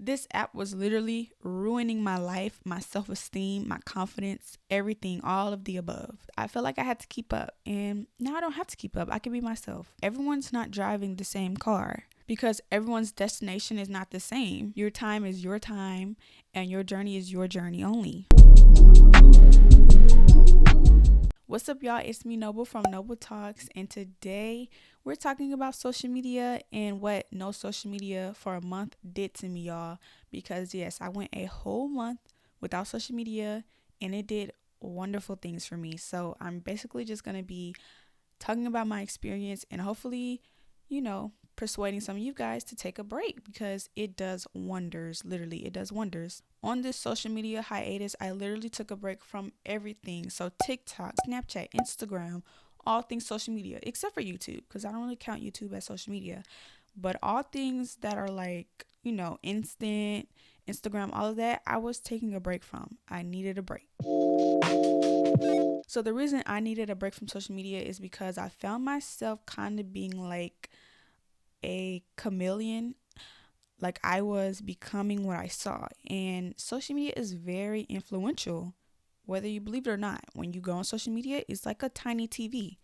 This app was literally ruining my life, my self-esteem, my confidence, everything, all of the above. I felt like I had to keep up, and now I don't have to keep up. I can be myself. Everyone's not driving the same car because everyone's destination is not the same. Your time is your time, and your journey is your journey only. What's up, y'all? It's me, Noble, from Noble Talks, and today we're talking about social media and what no social media for a month did to me, y'all. Because yes, I went a whole month without social media, and it did wonderful things for me. So I'm basically just gonna be talking about my experience and hopefully, persuading some of you guys to take a break because it does wonders. Literally, it does wonders. On this social media hiatus, I literally took a break from everything. So TikTok, Snapchat, Instagram, all things social media, except for YouTube, because I don't really count YouTube as social media. But all things that are like, instant, Instagram, all of that, I was taking a break from. I needed a break. So the reason I needed a break from social media is because I found myself kind of being like a chameleon. Like I was becoming what I saw. And social media is very influential, whether you believe it or not. When you go on social media, it's like a tiny TV.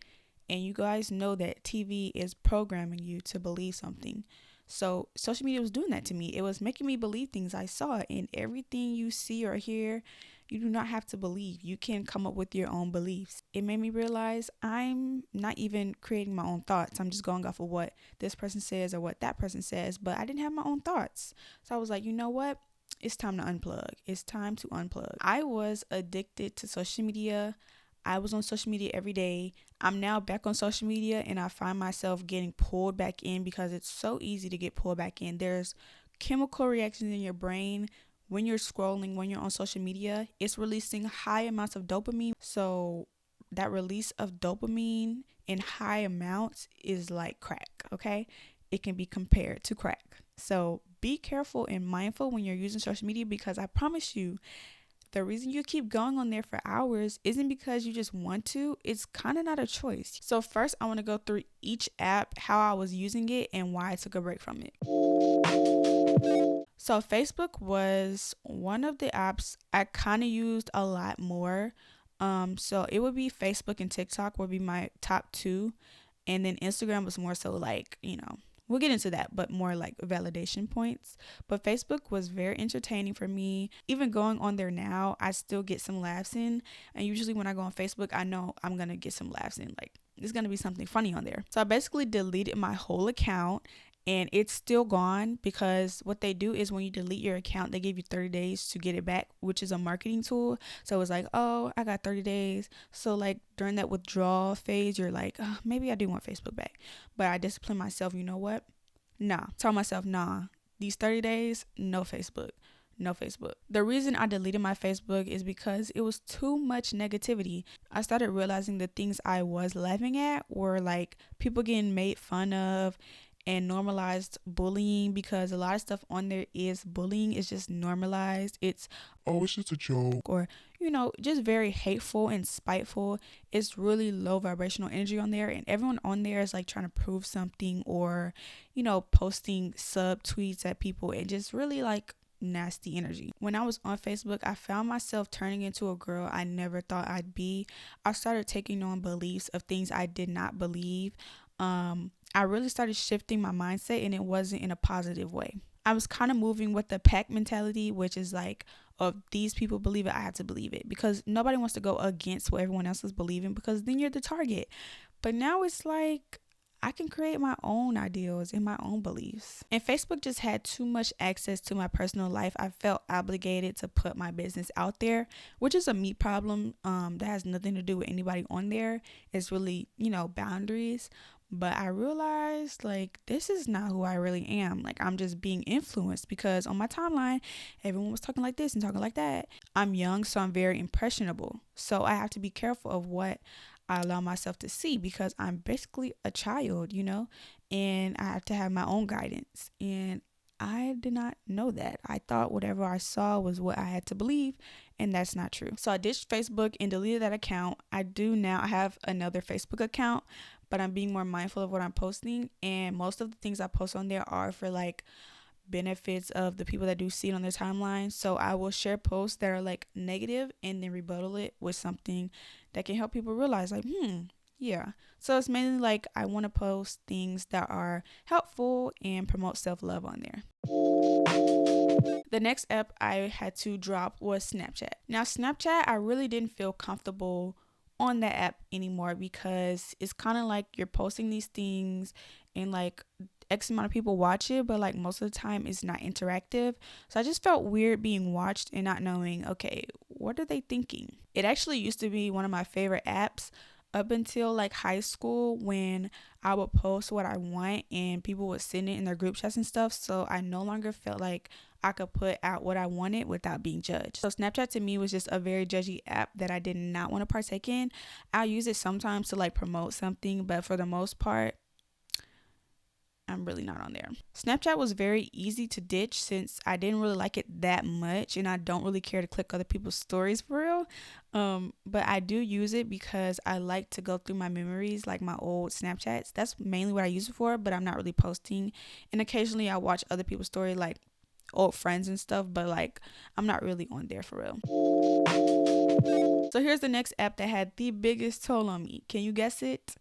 And you guys know that TV is programming you to believe something. So social media was doing that to me. It was making me believe things I saw. And everything you see or hear, you do not have to believe. You can come up with your own beliefs. It made me realize I'm not even creating my own thoughts. I'm just going off of what this person says or what that person says. But I didn't have my own thoughts. So I was like, you know what? It's time to unplug. It's time to unplug. I was addicted to social media. I was on social media every day. I'm now back on social media and I find myself getting pulled back in because it's so easy to get pulled back in. There's chemical reactions in your brain when you're scrolling, when you're on social media. It's releasing high amounts of dopamine. So that release of dopamine in high amounts is like crack, okay? It can be compared to crack. So be careful and mindful when you're using social media because I promise you, the reason you keep going on there for hours isn't because you just want to. It's kind of not a choice. So first, I want to go through each app, how I was using it, and why I took a break from it. So Facebook was one of the apps I kind of used a lot more. So it would be Facebook and TikTok would be my top two. And then Instagram was more so like, we'll get into that, but more like validation points. But Facebook was very entertaining for me. Even going on there now, I still get some laughs in. And usually when I go on Facebook, I know I'm going to get some laughs in. Like, there's going to be something funny on there. So I basically deleted my whole account. And it's still gone because what they do is when you delete your account, they give you 30 days to get it back, which is a marketing tool. So it's like, oh, I got 30 days. So like during that withdrawal phase, you're like, oh, maybe I do want Facebook back. But I discipline myself, you know what? Nah. Tell myself, nah. These 30 days, no Facebook. No Facebook. The reason I deleted my Facebook is because it was too much negativity. I started realizing the things I was laughing at were like people getting made fun of and normalized bullying because a lot of stuff on there is bullying. It's just normalized. It's, oh, it's just a joke. Or, just very hateful and spiteful. It's really low vibrational energy on there. And everyone on there is like trying to prove something or, posting sub tweets at people and just really like nasty energy. When I was on Facebook, I found myself turning into a girl I never thought I'd be. I started taking on beliefs of things I did not believe. I really started shifting my mindset and it wasn't in a positive way. I was kind of moving with the pack mentality, which is like, if these people believe it, I have to believe it because nobody wants to go against what everyone else is believing because then you're the target. But now it's like, I can create my own ideals and my own beliefs. And Facebook just had too much access to my personal life. I felt obligated to put my business out there, which is a me problem. That has nothing to do with anybody on there. It's really, boundaries. But I realized like this is not who I really am. Like I'm just being influenced because on my timeline, everyone was talking like this and talking like that. I'm young, so I'm very impressionable. So I have to be careful of what I allow myself to see because I'm basically a child, and I have to have my own guidance. And I did not know that. I thought whatever I saw was what I had to believe, and that's not true. So I ditched Facebook and deleted that account. I do now have another Facebook account, but I'm being more mindful of what I'm posting. And most of the things I post on there are for like benefits of the people that do see it on their timeline. So I will share posts that are like negative and then rebuttal it with something that can help people realize like, yeah. So it's mainly like I want to post things that are helpful and promote self-love on there. The next app I had to drop was Snapchat. Now, Snapchat, I really didn't feel comfortable on that app anymore because it's kind of like you're posting these things and like X amount of people watch it, but like most of the time it's not interactive. So I just felt weird being watched and not knowing, okay, what are they thinking? It actually used to be one of my favorite apps up until like high school when I would post what I want and people would send it in their group chats and stuff. So I no longer felt like I could put out what I wanted without being judged. So Snapchat to me was just a very judgy app that I did not want to partake in. I'll use it sometimes to like promote something, but for the most part, I'm really not on there. Snapchat was very easy to ditch since I didn't really like it that much and I don't really care to click other people's stories for real. But I do use it because I like to go through my memories, like my old Snapchats. That's mainly what I use it for, but I'm not really posting. And occasionally I watch other people's story, like old friends and stuff, but like I'm not really on there for real. So here's the next app that had the biggest toll on me. Can you guess it?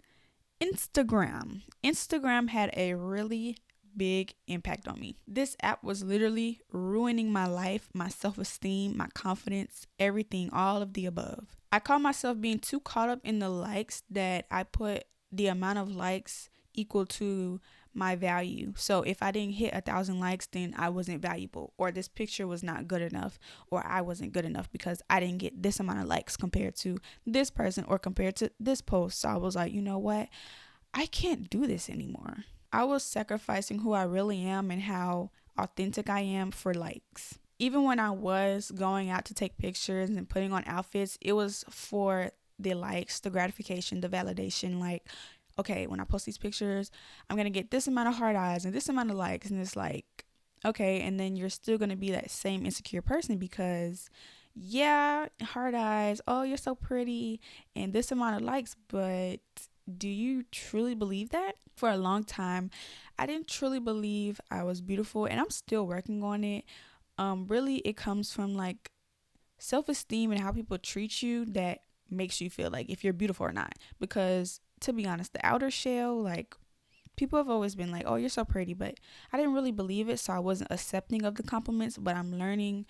Instagram. Instagram had a really big impact on me. This app was literally ruining my life, my self-esteem, my confidence, everything, all of the above. I caught myself being too caught up in the likes that I put the amount of likes equal to my value. So if I didn't hit 1,000 likes, then I wasn't valuable, or this picture was not good enough, or I wasn't good enough because I didn't get this amount of likes compared to this person or compared to this post. So I was like, you know what? I can't do this anymore. I was sacrificing who I really am and how authentic I am for likes. Even when I was going out to take pictures and putting on outfits, it was for the likes, the gratification, the validation. Like, okay, when I post these pictures, I'm going to get this amount of heart eyes and this amount of likes. And it's like, okay, and then you're still going to be that same insecure person because, yeah, heart eyes, oh, you're so pretty, and this amount of likes, but do you truly believe that? For a long time, I didn't truly believe I was beautiful, and I'm still working on it. Really, it comes from like self-esteem and how people treat you that makes you feel like if you're beautiful or not. Because to be honest, the outer shell, like people have always been like, oh, you're so pretty, but I didn't really believe it, so I wasn't accepting of the compliments. But I'm learning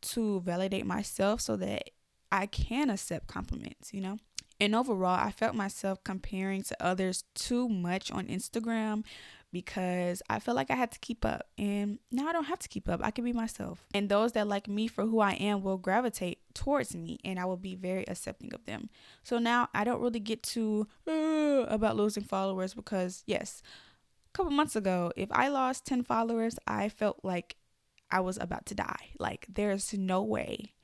to validate myself so that I can accept compliments, you know? And overall, I felt myself comparing to others too much on Instagram because I felt like I had to keep up. And now I don't have to keep up. I can be myself. And those that like me for who I am will gravitate towards me and I will be very accepting of them. So now I don't really get to about losing followers because, yes, a couple months ago, if I lost 10 followers, I felt like I was about to die. Like, there's no way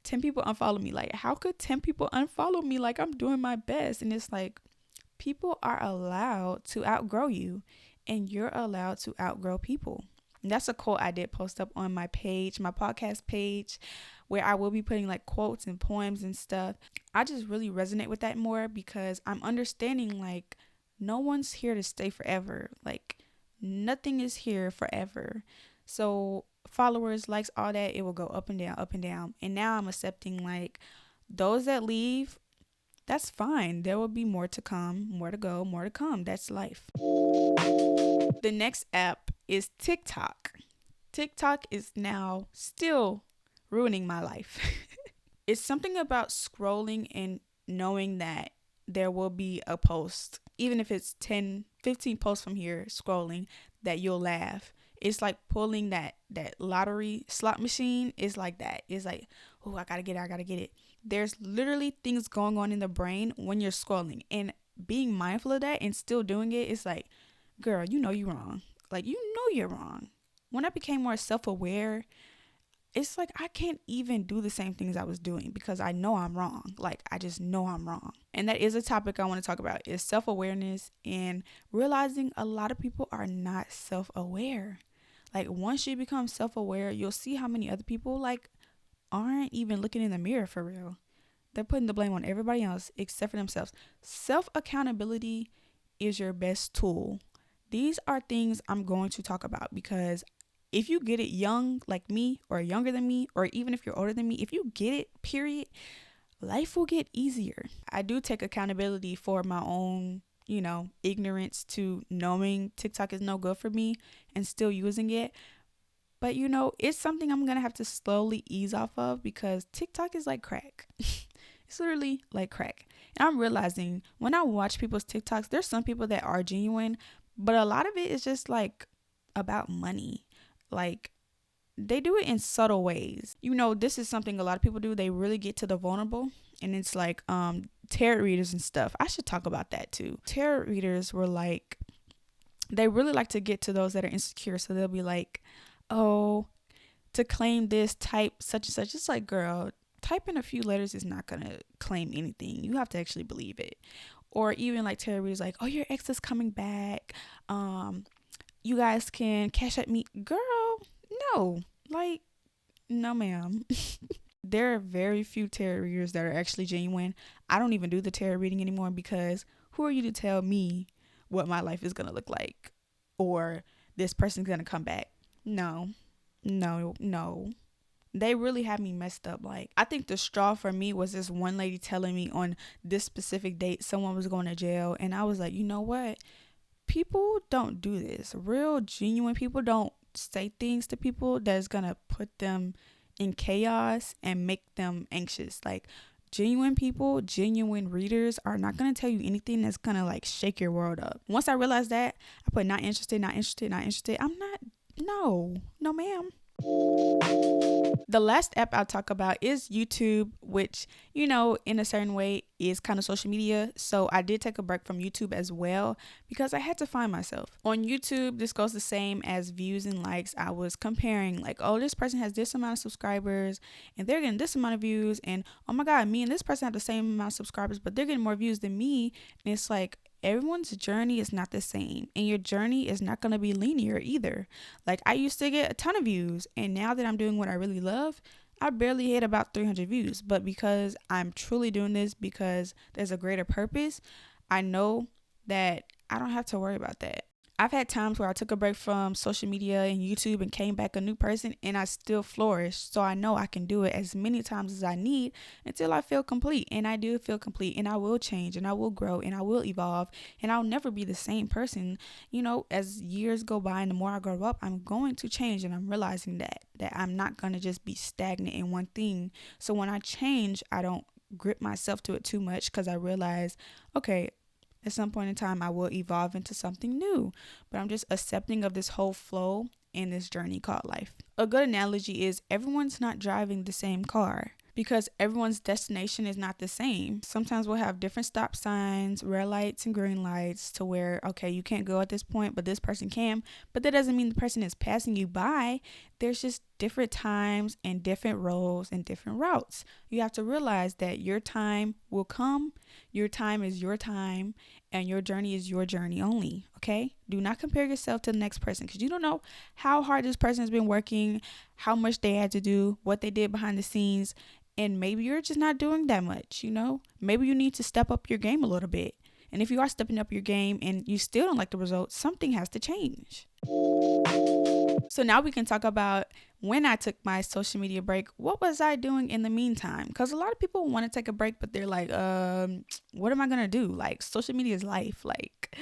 10 people unfollow me. Like, how could 10 people unfollow me? Like, I'm doing my best. And it's like, people are allowed to outgrow you and you're allowed to outgrow people. And that's a quote I did post up on my page, my podcast page, where I will be putting like quotes and poems and stuff. I just really resonate with that more because I'm understanding like no one's here to stay forever. Like, nothing is here forever. So followers, likes, all that, it will go up and down, up and down. And now I'm accepting like those that leave, that's fine. There will be more to come, more to go, more to come. That's life. The next app is TikTok. TikTok is now still ruining my life. It's something about scrolling and knowing that there will be a post, even if it's 10, 15 posts from here scrolling, that you'll laugh. It's like pulling that lottery slot machine. It's like that. It's like, oh, I gotta get it. There's literally things going on in the brain when you're scrolling, and being mindful of that and still doing it, it's like, girl, you know you're wrong. Like, you know you're wrong. When I became more self-aware, it's like I can't even do the same things I was doing because I know I'm wrong. Like, I just know I'm wrong. And that is a topic I want to talk about, is self-awareness and realizing a lot of people are not self-aware. Like, once you become self-aware, you'll see how many other people like aren't even looking in the mirror for real. They're putting the blame on everybody else except for themselves. Self-accountability is your best tool. These are things I'm going to talk about because if you get it young like me or younger than me, or even if you're older than me, if you get it, period, life will get easier. I do take accountability for my own, ignorance to knowing TikTok is no good for me and still using it. But it's something I'm going to have to slowly ease off of because TikTok is like crack. It's literally like crack. And I'm realizing when I watch people's TikToks, there's some people that are genuine, but a lot of it is just like about money. Like they do it in subtle ways. This is something a lot of people do. They really get to the vulnerable, and it's like tarot readers and stuff. I should talk about that too. Tarot readers were like, they really like to get to those that are insecure. So they'll be like, oh, to claim this, type such and such. It's like, girl, typing a few letters is not gonna claim anything. You have to actually believe it. Or even like tarot readers like, oh, your ex is coming back. You guys can cash at me. Girl, no. Like, no ma'am. There are very few tarot readers that are actually genuine. I don't even do the tarot reading anymore because who are you to tell me what my life is gonna look like? Or this person's gonna come back? No. They really had me messed up. Like, I think the straw for me was this one lady telling me on this specific date someone was going to jail, and I was like, you know what? People don't do this. Real genuine people don't say things to people that's gonna put them in chaos and make them anxious. Like, genuine people, genuine readers are not gonna tell you anything that's gonna like shake your world up. Once I realized that, I put not interested. I'm not. No ma'am. The last app I'll talk about is YouTube, which, in a certain way is kind of social media. So I did take a break from YouTube as well because I had to find myself. On YouTube, this goes the same as views and likes. I was comparing like, oh, this person has this amount of subscribers and they're getting this amount of views. And oh my God, me and this person have the same amount of subscribers, but they're getting more views than me. And it's like, everyone's journey is not the same, and your journey is not going to be linear either. Like, I used to get a ton of views, and now that I'm doing what I really love, I barely hit about 300 views. But because I'm truly doing this because there's a greater purpose, I know that I don't have to worry about that. I've had times where I took a break from social media and YouTube and came back a new person, and I still flourished. So I know I can do it as many times as I need until I feel complete. And I do feel complete, and I will change, and I will grow, and I will evolve, and I'll never be the same person. As years go by and the more I grow up, I'm going to change, and I'm realizing that I'm not going to just be stagnant in one thing. So when I change, I don't grip myself to it too much because I realize, okay, at some point in time, I will evolve into something new, but I'm just accepting of this whole flow in this journey called life. A good analogy is everyone's not driving the same car because everyone's destination is not the same. Sometimes we'll have different stop signs, red lights and green lights to where, okay, you can't go at this point, but this person can. But that doesn't mean the person is passing you by. There's just different times and different roles and different routes. You have to realize that your time will come. Your time is your time, and your journey is your journey only. Okay? Do not compare yourself to the next person because you don't know how hard this person has been working, how much they had to do, what they did behind the scenes. And maybe you're just not doing that much, Maybe you need to step up your game a little bit. And if you are stepping up your game and you still don't like the results, something has to change. So now we can talk about when I took my social media break. What was I doing in the meantime? Because a lot of people want to take a break, but they're like, what am I going to do? Like, social media is life. Like,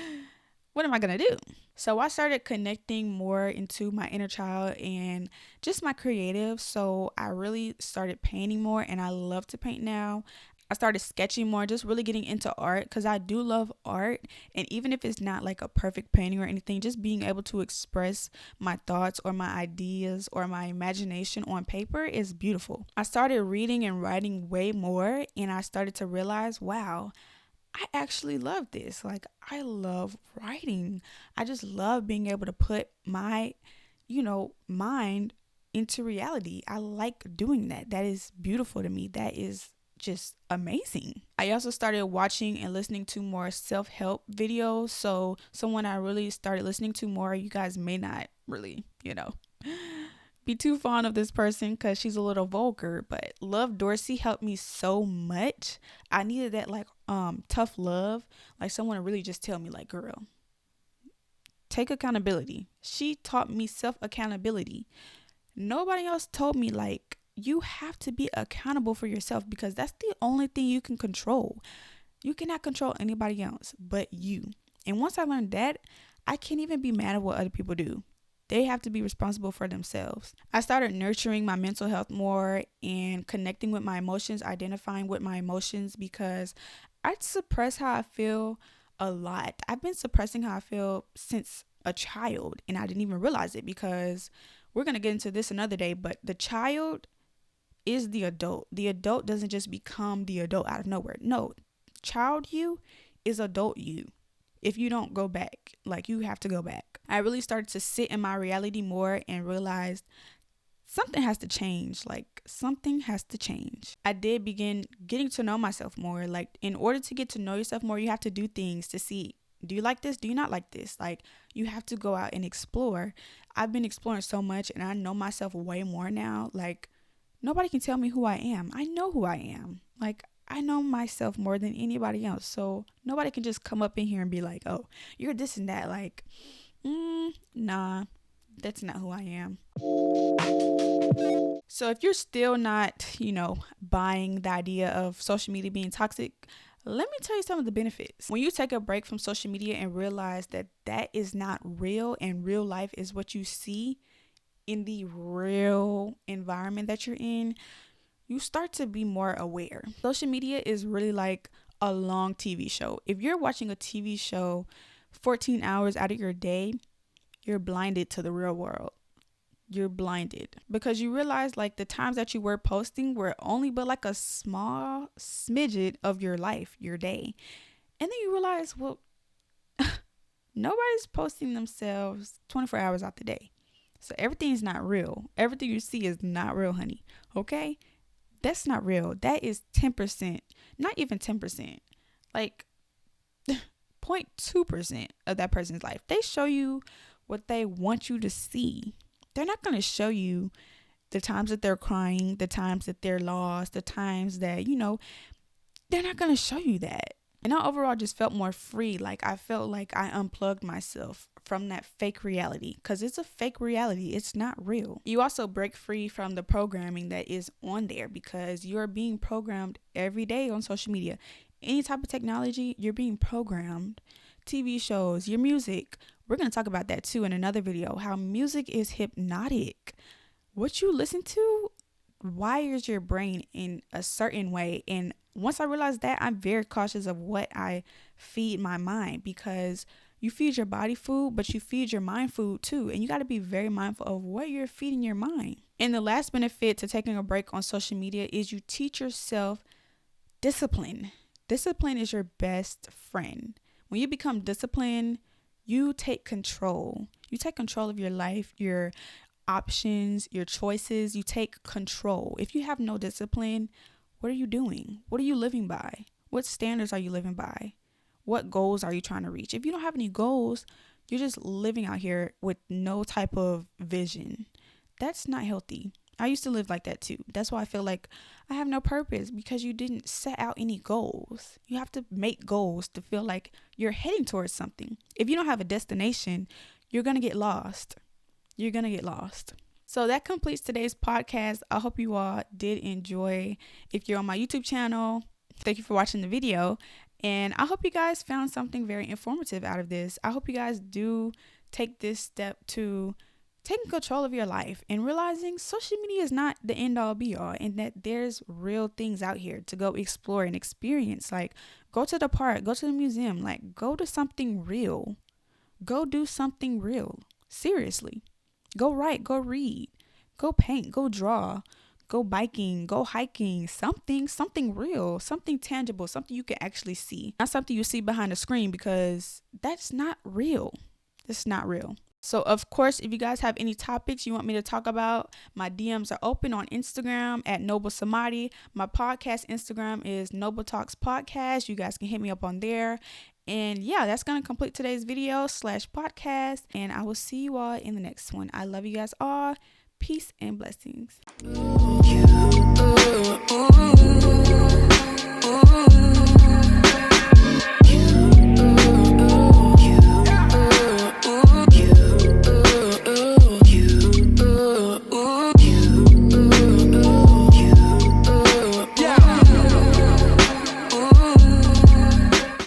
what am I going to do? So I started connecting more into my inner child and just my creative. So I really started painting more, and I love to paint now. I started sketching more, just really getting into art because I do love art. And even if it's not like a perfect painting or anything, just being able to express my thoughts or my ideas or my imagination on paper is beautiful. I started reading and writing way more, and I started to realize, wow, I actually love this. Like, I love writing. I just love being able to put my, mind into reality. I like doing that. That is beautiful to me. That is just amazing. I also started watching and listening to more self-help videos. So someone I really started listening to more, you guys may not really, be too fond of this person because she's a little vulgar, but Love Dorsey helped me so much. I needed that tough love, like someone to really just tell me like, girl, take accountability. She taught me self accountability. Nobody else told me, like, you have to be accountable for yourself, because that's the only thing you can control. You cannot control anybody else but you. And once I learned that, I can't even be mad at what other people do. They have to be responsible for themselves. I started nurturing my mental health more and connecting with my emotions, identifying with my emotions, because I suppress how I feel a lot. I've been suppressing how I feel since a child, and I didn't even realize it, because we're going to get into this another day, but the child is the adult. The adult doesn't just become the adult out of nowhere. No, child you is adult you. If you don't go back, like, you have to go back. I really started to sit in my reality more and realized something has to change. Like, something has to change. I did begin getting to know myself more. Like, in order to get to know yourself more, you have to do things to see, do you like this? Do you not like this? Like, you have to go out and explore. I've been exploring so much, and I know myself way more now. Like, nobody can tell me who I am. I know who I am. Like, I know myself more than anybody else. So nobody can just come up in here and be like, oh, you're this and that. Like, nah, that's not who I am. So if you're still not, buying the idea of social media being toxic, let me tell you some of the benefits. When you take a break from social media and realize that that is not real, and real life is what you see in the real environment that you're in, you start to be more aware. Social media is really like a long TV show. If you're watching a TV show 14 hours out of your day, you're blinded to the real world. You're blinded because you realize, like, the times that you were posting were only but like a small smidget of your life, your day. And then you realize, well, nobody's posting themselves 24 hours out the day. So everything's not real. Everything you see is not real, honey. Okay? That's not real. That is 10%, not even 10%, like 0.2% of that person's life. They show you what they want you to see. They're not going to show you the times that they're crying, the times that they're lost, the times that, they're not going to show you that. And I overall just felt more free. Like, I felt like I unplugged myself from that fake reality, because it's a fake reality. It's not real. You also break free from the programming that is on there, because you're being programmed every day on social media. Any type of technology, you're being programmed. TV shows, your music. We're going to talk about that too in another video, how music is hypnotic. What you listen to wires your brain in a certain way. And once I realized that, I'm very cautious of what I feed my mind, because you feed your body food, but you feed your mind food too. And you got to be very mindful of what you're feeding your mind. And the last benefit to taking a break on social media is you teach yourself discipline. Discipline is your best friend. When you become disciplined, you take control. You take control of your life, your options, your choices. You take control. If you have no discipline, what are you doing? What are you living by? What standards are you living by? What goals are you trying to reach? If you don't have any goals, you're just living out here with no type of vision. That's not healthy. I used to live like that too. That's why I feel like I have no purpose, because you didn't set out any goals. You have to make goals to feel like you're heading towards something. If you don't have a destination, you're going to get lost. You're going to get lost. So that completes today's podcast. I hope you all did enjoy. If you're on my YouTube channel, thank you for watching the video. And I hope you guys found something very informative out of this. I hope you guys do take this step to taking control of your life and realizing social media is not the end all be all, and that there's real things out here to go explore and experience. Like, go to the park, go to the museum, like, go to something real. Go do something real. Seriously. Go write, go read, go paint, go draw, go biking, go hiking, something real, something tangible, something you can actually see. Not something you see behind a screen, because that's not real. It's not real. So, of course, if you guys have any topics you want me to talk about, my DMs are open on Instagram at Noble Samadi. My podcast Instagram is Noble Talks Podcast. You guys can hit me up on there. And yeah, that's going to complete today's video / podcast. And I will see you all in the next one. I love you guys all. Peace and blessings.